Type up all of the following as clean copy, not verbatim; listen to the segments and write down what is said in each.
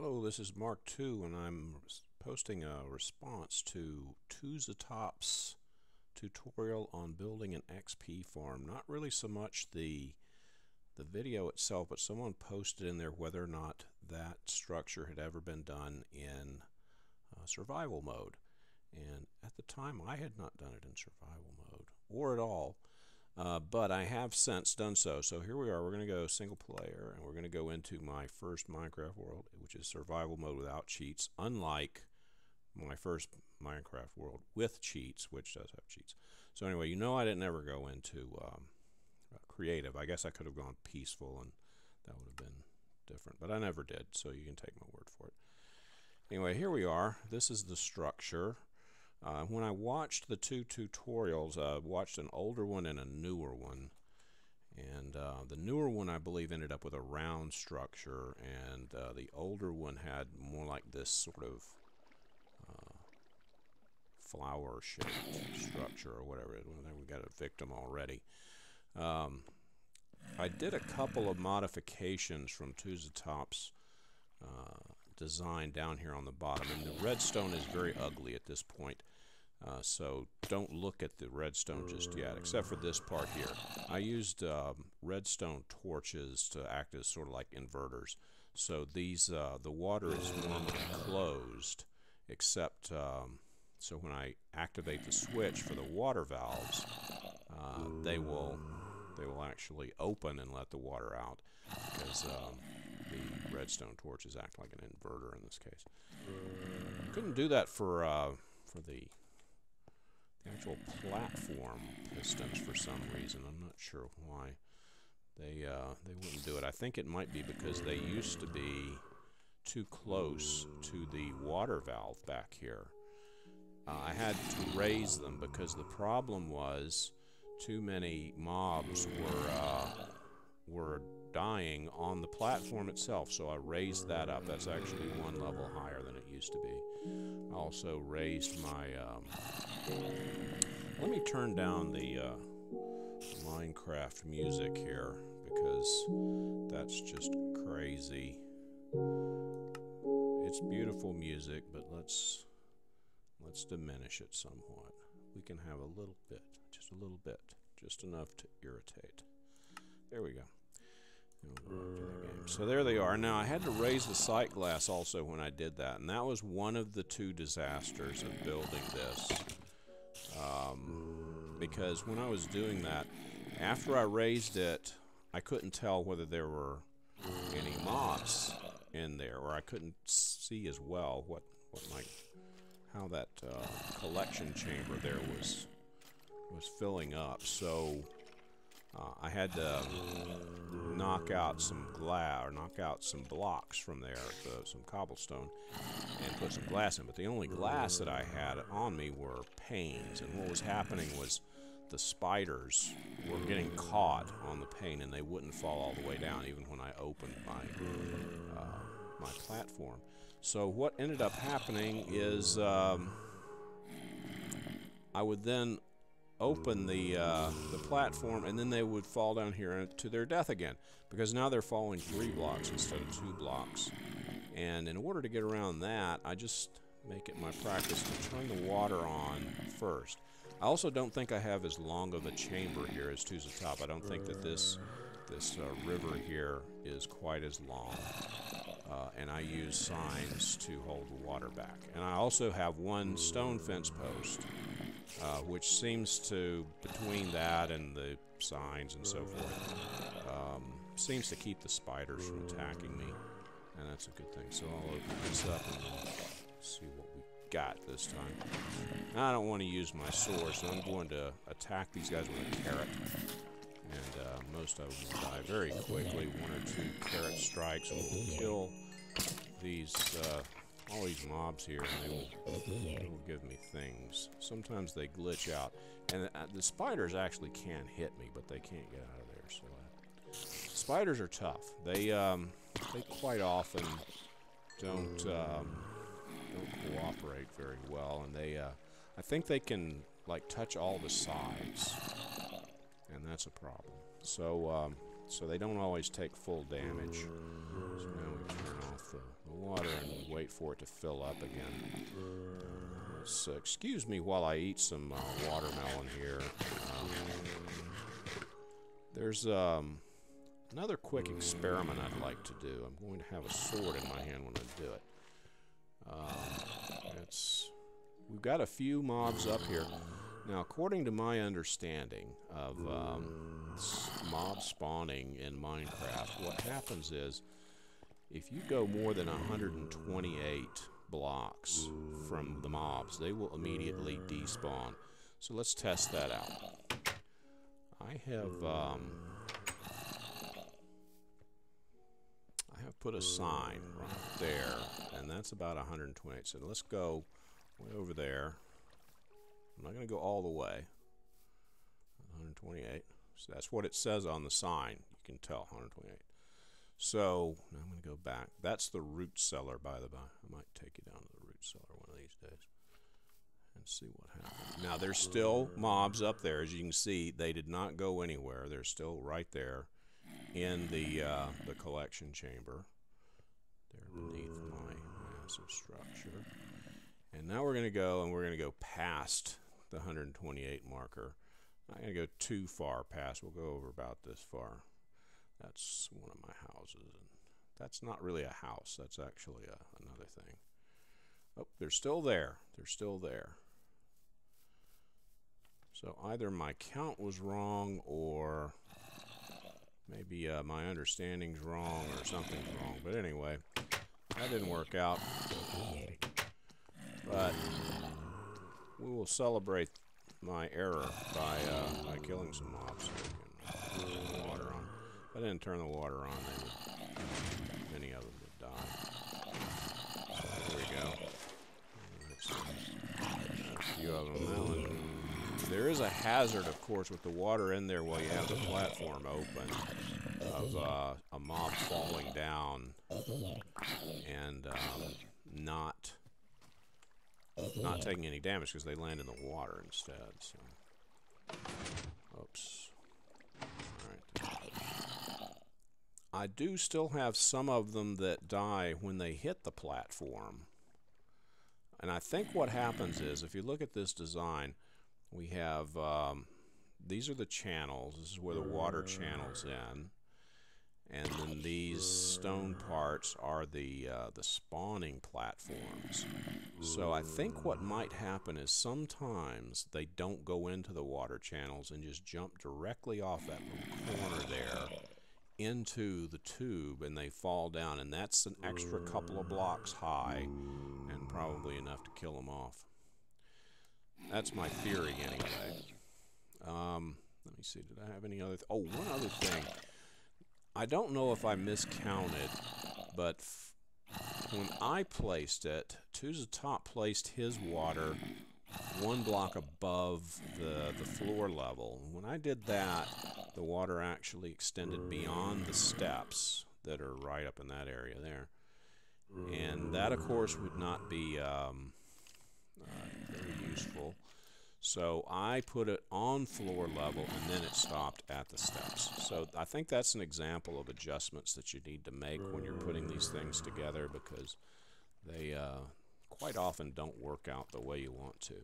Hello, this is Mark 2, and I'm posting a response to Top's tutorial on building an XP farm. Not really so much the video itself, but someone posted in there whether or not that structure had ever been done in survival mode. And at the time, I had not done it in survival mode, or at all. But I have since done so. So here we are. We're going to go single player, and we're going to go into my first Minecraft world, which is survival mode without cheats, unlike my first Minecraft world with cheats, which does have cheats. So anyway, I didn't ever go into creative. I guess I could have gone peaceful, and that would have been different. But I never did, so you can take my word for it. Anyway, here we are. This is the structure. When I watched the two tutorials, I watched an older one and a newer one. And the newer one, I believe, ended up with a round structure, and the older one had more like this sort of flower-shaped structure or whatever. Then we got a victim already. I did a couple of modifications from Top's design down here on the bottom, and the redstone is very ugly at this point, so don't look at the redstone just yet, except for this part here. I used redstone torches to act as sort of like inverters, so these the water is normally closed, except so when I activate the switch for the water valves, they will actually open and let the water out, because the redstone torches act like an inverter in this case. Couldn't do that for the actual platform pistons for some reason. I'm not sure why they wouldn't do it. I think it might be because they used to be too close to the water valve back here. I had to raise them because the problem was too many mobs were dying on the platform itself, so I raised that up. That's actually one level higher than it used to be. I also raised my let me turn down the Minecraft music here, because that's just crazy. It's beautiful music, but let's diminish it somewhat. We can have a little bit, just a little bit, just enough to irritate. There we go. So there they are. Now I had to raise the sight glass also when I did that, and that was one of the two disasters of building this. Because when I was doing that, after I raised it, I couldn't tell whether there were any mobs in there, or I couldn't see as well how that collection chamber there was filling up. So I had to knock out some glass, or knock out some blocks from there, some cobblestone, and put some glass in. But the only glass that I had on me were panes, and what was happening was the spiders were getting caught on the pane, and they wouldn't fall all the way down even when I opened my my platform. So what ended up happening is I would then open the platform, and then they would fall down here to their death again, because now they're falling 3 blocks instead of 2 blocks. And in order to get around that, I just make it my practice to turn the water on first. I also don't think I have as long of a chamber here as Top. I don't think that this river here is quite as long. And I use signs to hold the water back. And I also have one stone fence post, which seems to, between that and the signs and so forth, seems to keep the spiders from attacking me, and that's a good thing. So I'll open this up and we'll see what we got this time. Now I don't want to use my sword, so I'm going to attack these guys with a carrot, and most of them will die very quickly. 1 or 2 carrot strikes will kill these all these mobs here, and they will give me things. Sometimes they glitch out, and the spiders actually can hit me, but they can't get out of there. So spiders are tough. They quite often don't cooperate very well, and I think they can touch all the sides, and that's a problem. So so they don't always take full damage. So now we turn off the water and wait for it to fill up again. So excuse me while I eat some watermelon here. There's another quick experiment I'd like to do. I'm going to have a sword in my hand when I do it. We've got a few mobs up here. Now, according to my understanding of mob spawning in Minecraft, what happens is if you go more than 128 blocks from the mobs, they will immediately despawn. So let's test that out. I have put a sign right there, and that's about 128. So let's go way over there. I'm not going to go all the way. 128. So that's what it says on the sign. You can tell, 128. So now I'm going to go back. That's the root cellar, by the by. I might take you down to the root cellar one of these days and see what happens. Now, there's still mobs up there. As you can see, they did not go anywhere. They're still right there in the collection chamber. They're beneath my massive structure. And now we're going to go, and we're going to go past the 128 marker. I'm not going to go too far past. We'll go over about this far. That's one of my houses. And that's not really a house. That's actually another thing. Oh, they're still there. They're still there. So either my count was wrong, or maybe my understanding's wrong, or something's wrong. But anyway, that didn't work out. But we will celebrate my error by killing some mobs. So we can turn the water on. If I didn't turn the water on, many of them would die. So there we go. A few of them now. There is a hazard, of course, with the water in there while you have the platform open, of a mob falling down and not taking any damage because they land in the water instead. So, oops. All right. I do still have some of them that die when they hit the platform. And I think what happens is, if you look at this design, we have, these are the channels. This is where the water channels in. And then these stone parts are the spawning platforms. So I think what might happen is sometimes they don't go into the water channels and just jump directly off that little corner there into the tube, and they fall down. And that's an extra couple of blocks high and probably enough to kill them off. That's my theory anyway. Let me see, did I have any other... Oh, one other thing. I don't know if I miscounted, but when I placed it, Top placed his water one block above the floor level. When I did that, the water actually extended beyond the steps that are right up in that area there. And that, of course, would not be very useful. So I put it on floor level, and then it stopped at the steps. So I think that's an example of adjustments that you need to make when you're putting these things together, because they quite often don't work out the way you want to.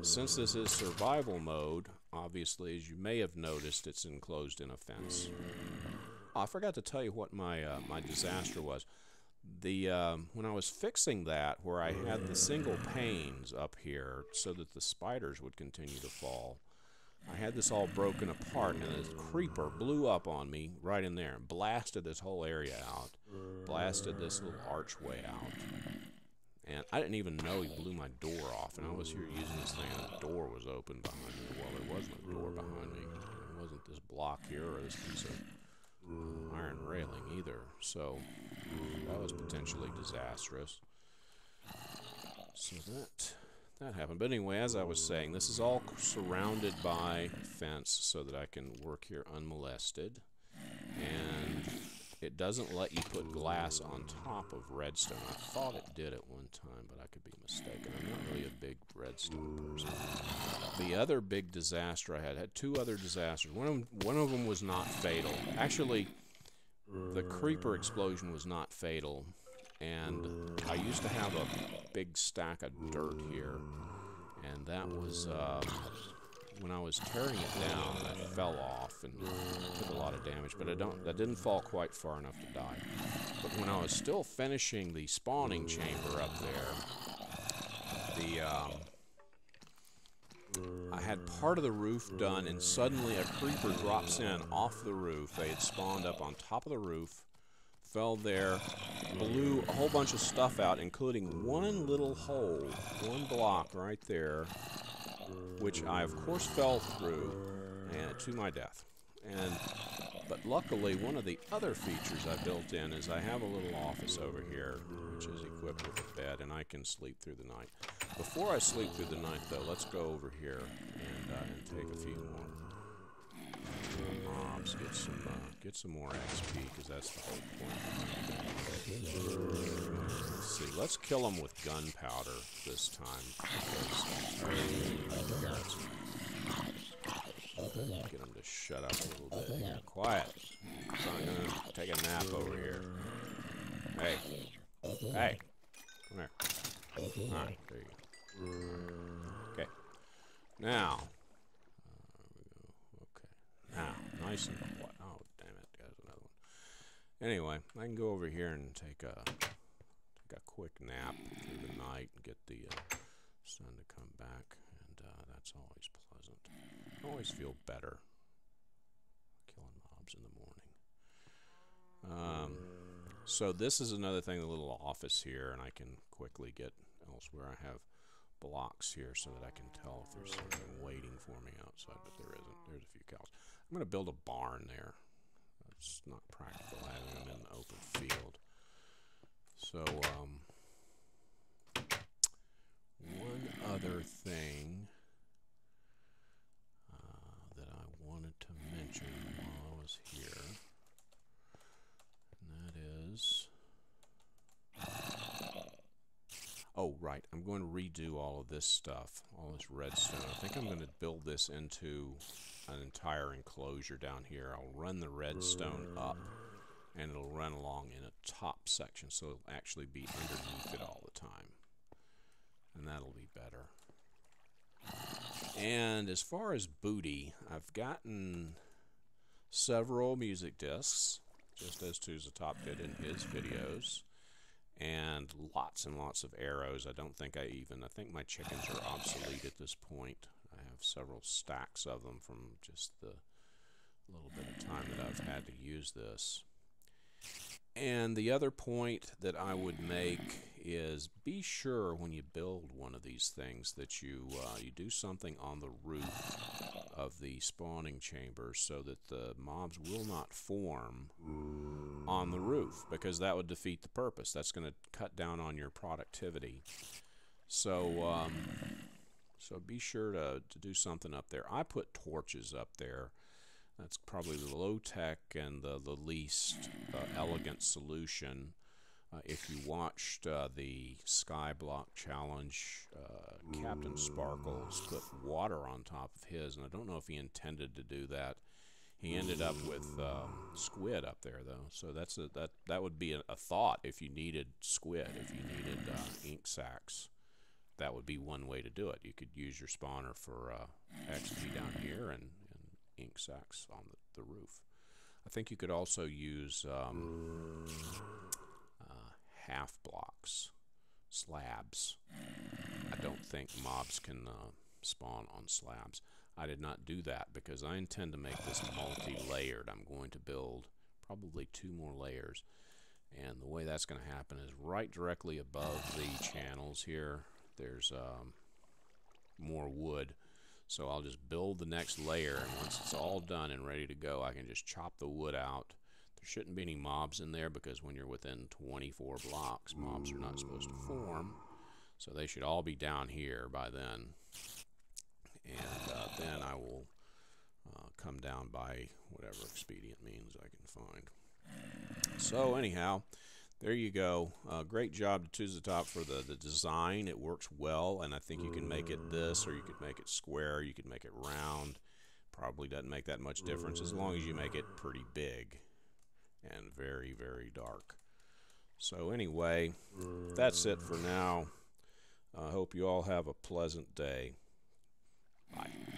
Since this is survival mode, obviously, as you may have noticed, it's enclosed in a fence. Oh, I forgot to tell you what my disaster was. When I was fixing that, where I had the single panes up here so that the spiders would continue to fall, I had this all broken apart, and this creeper blew up on me right in there and blasted this whole area out, blasted this little archway out. And I didn't even know he blew my door off, and I was here using this thing, and the door was open behind me. Well, there wasn't a door behind me. It wasn't this block here or this piece of iron railing either. So that was potentially disastrous. So that happened. But anyway, as I was saying, this is all surrounded by fence so that I can work here unmolested. And it doesn't let you put glass on top of redstone. I thought it did at one time, but I could be mistaken. I'm not really a big redstone person. The other big disaster I had two other disasters. One of them was not fatal. Actually, the creeper explosion was not fatal. and I used to have a big stack of dirt here, and that was when I was tearing it down, that fell off and did a lot of damage, but that didn't fall quite far enough to die. But when I was still finishing the spawning chamber up there, I had part of the roof done, and suddenly a creeper drops in off the roof. They had spawned up on top of the roof, fell there, blew a whole bunch of stuff out, including one little hole, one block right there, which I, of course, fell through and to my death. But luckily, one of the other features I built in is I have a little office over here, which is equipped with a bed, and I can sleep through the night. Before I sleep through the night, though, let's go over here and take a few more mobs, get some more XP, because that's the whole point. Let's see, let's kill them with gunpowder this time, because get them to shut up a little bit. Here. Quiet. I'm gonna take a nap over here. Hey. Hey. Come here. Alright, there you go. Okay. Now. Okay. Now, nice and quiet. Oh, damn it. There's another one. Anyway, I can go over here and take a quick nap through the night and get the sun to come back, and that's always pleasant. I always feel better killing mobs in the morning. So this is another thing, the little office here, and I can quickly get elsewhere. I have blocks here so that I can tell if there's something waiting for me outside, but there isn't. There's a few cows. I'm going to build a barn there. It's not practical having them in the open field. So, one other thing that I wanted to mention while I was here, and that is, oh right, I'm going to redo all of this stuff, all this redstone. I think I'm going to build this into an entire enclosure down here. I'll run the redstone up, and it'll run along in a top section, so it'll actually be underneath it all the time, and that'll be better. And as far as booty, I've gotten several music discs, just as Top did in his videos, and lots of arrows. I think my chickens are obsolete at this point. I have several stacks of them from just the little bit of time that I've had to use this. And the other point that I would make is be sure when you build one of these things that you do something on the roof of the spawning chamber so that the mobs will not form on the roof, because that would defeat the purpose. That's going to cut down on your productivity. So so be sure to do something up there. I put torches up there. That's probably the low-tech and the least elegant solution. If you watched the Skyblock Challenge, Captain Sparkles put water on top of his, and I don't know if he intended to do that. He ended up with squid up there, though. So that would be a thought if you needed squid, if you needed ink sacs. That would be one way to do it. You could use your spawner for XP down here and ink sacs on the roof. I think you could also use half blocks, slabs. I don't think mobs can spawn on slabs. I did not do that because I intend to make this multi-layered. I'm going to build probably 2 more layers, and the way that's going to happen is right directly above the channels here there's more wood. So I'll just build the next layer, and once it's all done and ready to go, I can just chop the wood out. There shouldn't be any mobs in there because when you're within 24 blocks, mobs are not supposed to form. So they should all be down here by then. And then I will come down by whatever expedient means I can find. So anyhow, there you go. Great job to Top for the design. It works well, and I think you can make it this, or you could make it square, you could make it round. Probably doesn't make that much difference as long as you make it pretty big and very, very dark. So anyway, that's it for now. I hope you all have a pleasant day. Bye.